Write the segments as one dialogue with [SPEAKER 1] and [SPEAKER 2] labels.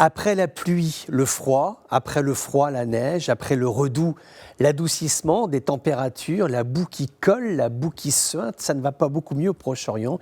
[SPEAKER 1] Après la pluie, le froid, après le froid, la neige, après le redoux, l'adoucissement des températures, la boue qui colle, la boue qui suinte, ça ne va pas beaucoup mieux au Proche-Orient.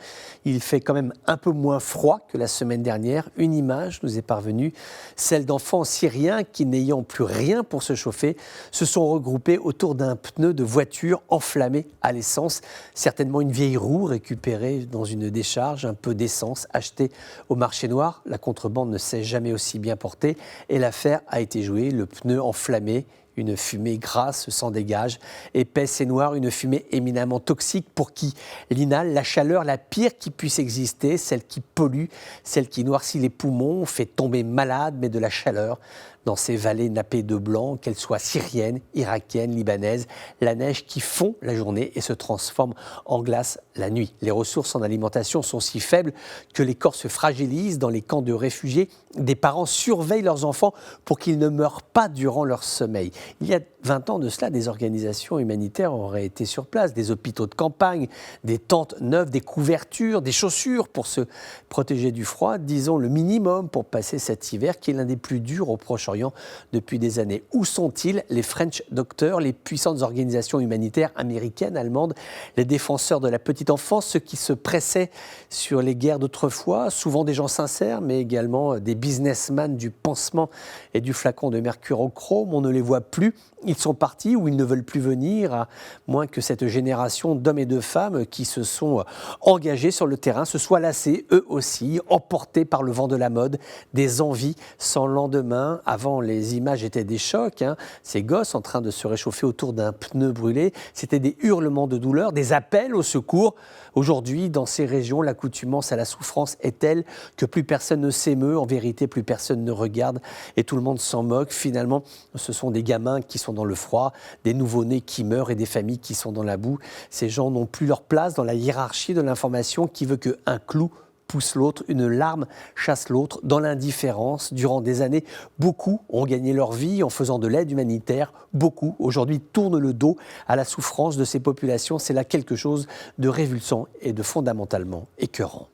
[SPEAKER 1] Il fait quand même un peu moins froid que la semaine dernière. Une image nous est parvenue, celle d'enfants syriens qui, n'ayant plus rien pour se chauffer, se sont regroupés autour d'un pneu de voiture enflammé à l'essence. Certainement une vieille roue récupérée dans une décharge, un peu d'essence achetée au marché noir. La contrebande ne s'est jamais aussi bien porté et l'affaire a été jouée, le pneu enflammé, une fumée grasse s'en dégage, épaisse et noire, une fumée éminemment toxique pour qui l'inhale, la chaleur la pire qui puisse exister, celle qui pollue, celle qui noircit les poumons, fait tomber malade, mais de la chaleur dans ces vallées nappées de blanc, qu'elles soient syriennes, irakiennes, libanaises, la neige qui fond la journée et se transforme en glace la nuit. Les ressources en alimentation sont si faibles que les corps se fragilisent dans les camps de réfugiés. Des parents surveillent leurs enfants pour qu'ils ne meurent pas durant leur sommeil. Il y a 20 ans de cela, des organisations humanitaires auraient été sur place, des hôpitaux de campagne, des tentes neuves, des couvertures, des chaussures pour se protéger du froid, disons le minimum pour passer cet hiver qui est l'un des plus durs au Proche-Orient depuis des années. Où sont-ils, les French Doctors, les puissantes organisations humanitaires américaines, allemandes, les défenseurs de la petite enfance, ceux qui se pressaient sur les guerres d'autrefois, souvent des gens sincères, mais également des businessmen du pansement et du flacon de mercurochrome. On ne les voit plus. Ils sont partis ou ils ne veulent plus venir, à moins que cette génération d'hommes et de femmes qui se sont engagés sur le terrain se soient lassés, eux aussi, emportés par le vent de la mode, des envies sans lendemain. Avant, les images étaient des chocs, ces gosses en train de se réchauffer autour d'un pneu brûlé, c'était des hurlements de douleur, des appels au secours. Aujourd'hui, dans ces régions, l'accoutumance à la souffrance est telle que plus personne ne s'émeut, en vérité, plus personne ne regarde et tout le monde s'en moque. Finalement, ce sont des gamins qui sont dans le froid, des nouveau-nés qui meurent et des familles qui sont dans la boue. Ces gens n'ont plus leur place dans la hiérarchie de l'information qui veut qu'un clou pousse l'autre, une larme chasse l'autre, dans l'indifférence. Durant des années, beaucoup ont gagné leur vie en faisant de l'aide humanitaire. Beaucoup, aujourd'hui, tournent le dos à la souffrance de ces populations. C'est là quelque chose de révulsant et de fondamentalement écœurant.